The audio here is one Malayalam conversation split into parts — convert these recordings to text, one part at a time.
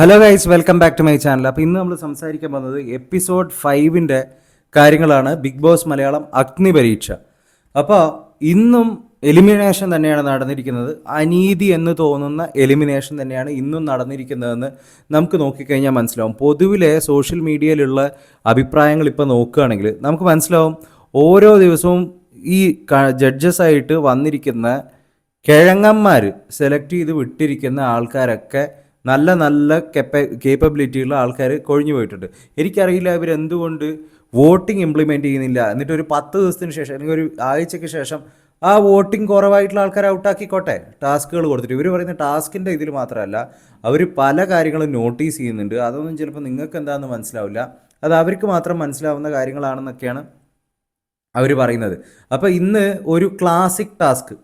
Hello guys, welcome back to my channel. അപ്പോൾ ഇന്ന് നമ്മൾ സംസാരിക്കാൻ പോകുന്നത് എപ്പിസോഡ് 5 കാര്യങ്ങളാണ്. ബിഗ് ബോസ് മലയാളം അഗ്നി പരീക്ഷ. അപ്പോൾ ഇന്നും എലിമിനേഷൻ തന്നെയാണ് നടന്നിരിക്കുന്നത്. അനീതി എന്ന് തോന്നുന്ന എലിമിനേഷൻ തന്നെയാണ് ഇന്നും നടന്നിരിക്കുന്നതെന്ന് നമുക്ക് നോക്കിക്കഴിഞ്ഞാൽ മനസ്സിലാവും. പൊതുവിലെ സോഷ്യൽ മീഡിയയിലുള്ള അഭിപ്രായങ്ങൾ ഇപ്പോൾ നോക്കുകയാണെങ്കിൽ നമുക്ക് മനസ്സിലാവും. ഓരോ ദിവസവും ഈ ജഡ്ജസായിട്ട് വന്നിരിക്കുന്ന കിഴങ്ങന്മാർ സെലക്ട് ചെയ്ത് വിട്ടിരിക്കുന്ന ആൾക്കാരൊക്കെ നല്ല നല്ല കേപ്പബിലിറ്റിയുള്ള ആൾക്കാർ കൊഴിഞ്ഞു പോയിട്ടുണ്ട്. എനിക്കറിയില്ല ഇവരെന്തുകൊണ്ട് വോട്ടിംഗ് ഇംപ്ലിമെൻറ്റ് ചെയ്യുന്നില്ല. എന്നിട്ട് ഒരു 10 ദിവസത്തിന് ശേഷം അല്ലെങ്കിൽ ഒരു ആഴ്ചയ്ക്ക് ശേഷം ആ വോട്ടിംഗ് കുറവായിട്ടുള്ള ആൾക്കാരെ ഔട്ടാക്കിക്കോട്ടെ, ടാസ്കുകൾ കൊടുത്തിട്ട്. ഇവർ പറയുന്ന ടാസ്കിൻ്റെ ഇതിൽ മാത്രമല്ല, അവർ പല കാര്യങ്ങളും നോട്ടീസ് ചെയ്യുന്നുണ്ട്. അതൊന്നും ചിലപ്പോൾ നിങ്ങൾക്ക് എന്താണെന്ന് മനസ്സിലാവില്ല. അത് അവർക്ക് മാത്രം മനസ്സിലാവുന്ന കാര്യങ്ങളാണെന്നൊക്കെയാണ് അവർ പറയുന്നത്. അപ്പോൾ ഇന്ന് ഒരു ക്ലാസിക് ടാസ്ക്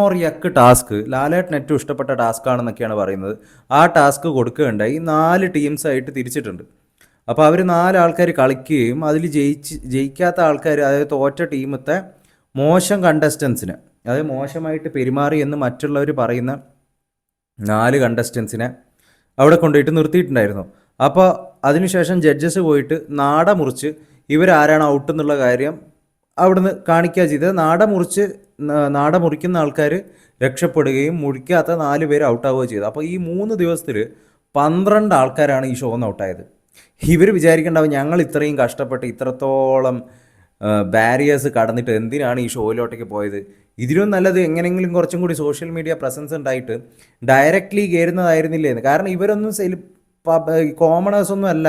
ഓർ യക്ക് ടാസ്ക് ലാലേട്ടന് ഏറ്റവും ഇഷ്ടപ്പെട്ട ടാസ്ക് ആണെന്നൊക്കെയാണ് പറയുന്നത്. ആ ടാസ്ക് കൊടുക്കുകയുണ്ടായി. 4 ടീംസായിട്ട് തിരിച്ചിട്ടുണ്ട്. അപ്പോൾ അവർ 4 ആൾക്കാർ കളിക്കുകയും അതിൽ ജയിക്കാത്ത ആൾക്കാർ, അതായത് തോറ്റ ടീമത്തെ മോശം കണ്ടസ്റ്റൻസിനെ, അതായത് മോശമായിട്ട് പെരുമാറി എന്ന് മറ്റുള്ളവർ പറയുന്ന 4 കണ്ടസ്റ്റൻസിനെ അവിടെ കൊണ്ടുപോയിട്ട് നിർത്തിയിട്ടുണ്ടായിരുന്നു. അപ്പോൾ അതിനുശേഷം ജഡ്ജസ് പോയിട്ട് നാട മുറിച്ച് ഇവരാരാണ് ഔട്ട് എന്നുള്ള കാര്യം അവിടുന്ന് കാണിക്കുക ചെയ്തത്. നാട മുറിക്കുന്ന ആൾക്കാർ രക്ഷപ്പെടുകയും മുറിക്കാത്ത 4 പേര് ഔട്ടാവുകയും ചെയ്തു. അപ്പോൾ ഈ 3 ദിവസത്തിൽ 12 ആൾക്കാരാണ് ഈ ഷോന്ന് ഔട്ടായത്. ഇവർ വിചാരിക്കേണ്ടാവും ഞങ്ങൾ ഇത്രയും കഷ്ടപ്പെട്ട് ഇത്രത്തോളം ബാരിയേഴ്സ് കടന്നിട്ട് എന്തിനാണ് ഈ ഷോയിലോട്ടേക്ക് പോയത്. ഇതിലും നല്ലത് എങ്ങനെയെങ്കിലും കുറച്ചും കൂടി സോഷ്യൽ മീഡിയ പ്രസൻസ് ഉണ്ടായിട്ട് ഡയറക്റ്റ്ലി കയറുന്നതായിരുന്നില്ലേ എന്ന്. കാരണം ഇവരൊന്നും കോമണേഴ്സൊന്നും അല്ല.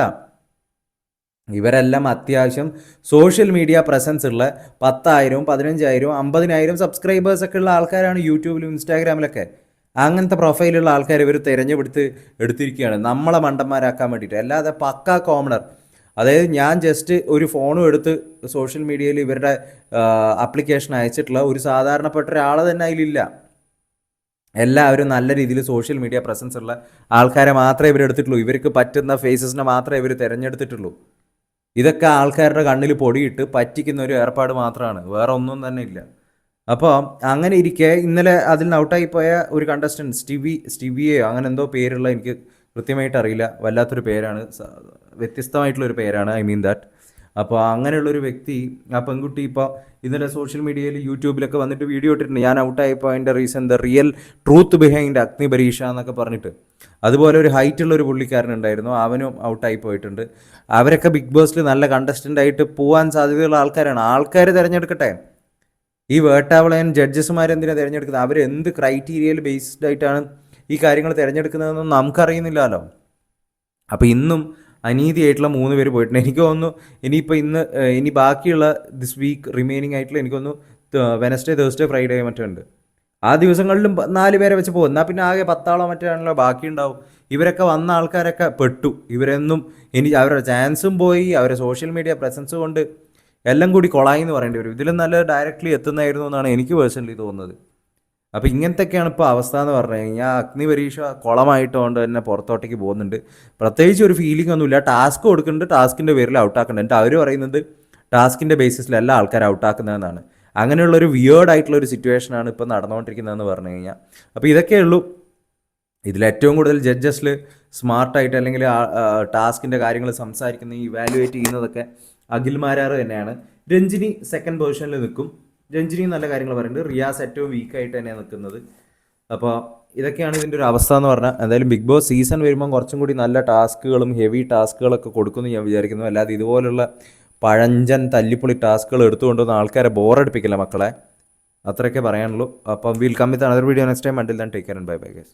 ഇവരെല്ലാം അത്യാവശ്യം സോഷ്യൽ മീഡിയ പ്രസൻസ് ഉള്ള 10,000, 15,000, 50,000 സബ്സ്ക്രൈബേഴ്സൊക്കെ ഉള്ള ആൾക്കാരാണ് യൂട്യൂബിലും ഇൻസ്റ്റാഗ്രാമിലൊക്കെ. അങ്ങനത്തെ പ്രൊഫൈലുള്ള ആൾക്കാർ ഇവർ എടുത്തിരിക്കുകയാണ് നമ്മളെ മണ്ടന്മാരാക്കാൻ വേണ്ടിയിട്ട്. അല്ലാതെ പക്ക കോമണർ, അതായത് ഞാൻ ജസ്റ്റ് ഒരു ഫോണും എടുത്ത് സോഷ്യൽ മീഡിയയിൽ ഇവരുടെ ആപ്ലിക്കേഷൻ അയച്ചിട്ടുള്ള ഒരു സാധാരണപ്പെട്ട ഒരാൾ തന്നെ അതിലില്ല. എല്ലാവരും നല്ല രീതിയിൽ സോഷ്യൽ മീഡിയ പ്രസൻസ് ഉള്ള ആൾക്കാരെ മാത്രമേ ഇവരെടുത്തിട്ടുള്ളൂ. ഇവർക്ക് പറ്റുന്ന ഫേസസിനെ മാത്രമേ ഇവർ തിരഞ്ഞെടുത്തിട്ടുള്ളൂ. ഇതൊക്കെ ആൾക്കാരുടെ കണ്ണിൽ പൊടിയിട്ട് പറ്റിക്കുന്ന ഒരു ഏർപ്പാട് മാത്രമാണ്, വേറെ ഒന്നും തന്നെ ഇല്ല. അപ്പോൾ അങ്ങനെ ഇരിക്കെ ഇന്നലെ അതിൽ നിന്ന് ഔട്ടായി പോയ ഒരു കണ്ടസ്റ്റൻറ്റ് സ്റ്റിവിയോ അങ്ങനെ എന്തോ പേരുള്ള, എനിക്ക് കൃത്യമായിട്ട് അറിയില്ല, വല്ലാത്തൊരു പേരാണ്, വ്യത്യസ്തമായിട്ടുള്ളൊരു പേരാണ്, ഐ മീൻ ദാറ്റ്. അപ്പോൾ അങ്ങനെയുള്ളൊരു വ്യക്തി, ആ പെൺകുട്ടി ഇപ്പോൾ ഇന്നലെ സോഷ്യൽ മീഡിയയിൽ യൂട്യൂബിലൊക്കെ വന്നിട്ട് വീഡിയോ ഇട്ടിട്ടുണ്ട്. ഞാൻ ഔട്ടായപ്പോൾ അതിൻ്റെ reason the real truth behind അഗ്നി പരീക്ഷ എന്നൊക്കെ പറഞ്ഞിട്ട്. അതുപോലെ ഒരു ഹൈറ്റുള്ളൊരു പുള്ളിക്കാരനുണ്ടായിരുന്നു, അവനും ഔട്ടായി പോയിട്ടുണ്ട്. അവരൊക്കെ ബിഗ് ബോസിൽ നല്ല കണ്ടസ്റ്റൻ്റ് ആയിട്ട് പോകാൻ സാധ്യതയുള്ള ആൾക്കാരാണ്. ആൾക്കാർ തിരഞ്ഞെടുക്കട്ടെ. ഈ വേട്ടാവളയൻ ജഡ്ജസ്മാരെന്തിനാണ് തിരഞ്ഞെടുക്കുന്നത്? അവരെന്ത് ക്രൈറ്റീരിയയിൽ ബേസ്ഡ് ആയിട്ടാണ് ഈ കാര്യങ്ങൾ തിരഞ്ഞെടുക്കുന്നതെന്നും നമുക്കറിയുന്നില്ലല്ലോ. അപ്പോൾ ഇന്നും അനീതിയായിട്ടുള്ള 3 പേര് പോയിട്ടുണ്ട്. എനിക്ക് തോന്നുന്നു ഇനിയിപ്പോൾ ഇനി ബാക്കിയുള്ള ദിസ് വീക്ക് റിമൈനിങ് ആയിട്ടുള്ള എനിക്ക് തോന്നുന്നു വെനസ്ഡേ, തേഴ്സ്ഡേ, ഫ്രൈഡേ മറ്റുണ്ട്. ആ ദിവസങ്ങളിലും 4 പേരെ വെച്ച് പോകും. എന്നാൽ പിന്നെ ആകെ 10 മറ്റാണല്ലോ ബാക്കി ഉണ്ടാവും. ഇവരൊക്കെ വന്ന ആൾക്കാരൊക്കെ പെട്ടു. ഇവരെന്നും അവരുടെ ചാൻസും പോയി, അവരുടെ സോഷ്യൽ മീഡിയ പ്രസൻസ് കൊണ്ട് എല്ലാം കൂടി കൊളായി എന്ന് പറയേണ്ടി വരും. ഇതിലും നല്ല ഡയറക്റ്റ്ലി എത്തുന്നതായിരുന്നു എന്നാണ് എനിക്ക് പേഴ്സണലി തോന്നുന്നത്. അപ്പോൾ ഇങ്ങനത്തെയൊക്കെയാണ് ഇപ്പോൾ അവസ്ഥ എന്ന് പറഞ്ഞു കഴിഞ്ഞാൽ. അഗ്നി പരീക്ഷ കുളമായിട്ടുകൊണ്ട് തന്നെ പുറത്തോട്ടേക്ക് പോകുന്നുണ്ട്. പ്രത്യേകിച്ച് ഒരു ഫീലിംഗ് ഒന്നുമില്ല. ടാസ്ക് കൊടുക്കുന്നുണ്ട്, ടാസ്കിൻ്റെ പേരിൽ ഔട്ടാക്കുന്നുണ്ട്. എന്നിട്ട് അവർ പറയുന്നത് ടാസ്കിൻ്റെ ബേസിസിലല്ല ആൾക്കാരെ ഔട്ടാക്കുന്നതെന്നാണ്. അങ്ങനെയുള്ളൊരു വിയേർഡ് ആയിട്ടുള്ളൊരു സിറ്റുവേഷനാണ് ഇപ്പോൾ നടന്നുകൊണ്ടിരിക്കുന്നതെന്ന് പറഞ്ഞു കഴിഞ്ഞാൽ. അപ്പോൾ ഇതൊക്കെ ഉള്ളൂ. ഇതിലേറ്റവും കൂടുതൽ ജഡ്ജസിൽ സ്മാർട്ടായിട്ട് അല്ലെങ്കിൽ ടാസ്കിൻ്റെ കാര്യങ്ങൾ സംസാരിക്കുന്ന, ഇവാലുവേറ്റ് ചെയ്യുന്നതൊക്കെ അഖിൽമാരാർ തന്നെയാണ്. രഞ്ജിനി സെക്കൻഡ് പൊസിഷനിൽ നിൽക്കും. രഞ്ജിനി നല്ല കാര്യങ്ങൾ പറയുന്നുണ്ട്. റിയാസ് ഏറ്റവും വീക്കായിട്ട് തന്നെയാണ് നിൽക്കുന്നത്. അപ്പോൾ ഇതൊക്കെയാണ് ഇതിൻ്റെ ഒരു അവസ്ഥ എന്ന് പറഞ്ഞാൽ. എന്തായാലും ബിഗ് ബോസ് സീസൺ വരുമ്പം കുറച്ചും കൂടി നല്ല ടാസ്കുകളും ഹെവി ടാസ്കുകളൊക്കെ കൊടുക്കുമെന്ന് ഞാൻ വിചാരിക്കുന്നു. അല്ലാതെ ഇതുപോലുള്ള പഴഞ്ചൻ തല്ലിപ്പൊളി ടാസ്കുകൾ എടുത്തുകൊണ്ടുവന്ന ആൾക്കാരെ ബോറടിപ്പിക്കില്ല മക്കളെ. അത്രയൊക്കെ പറയാനുള്ളൂ. അപ്പം will come with another video next time. Until then take care and bye bye guys.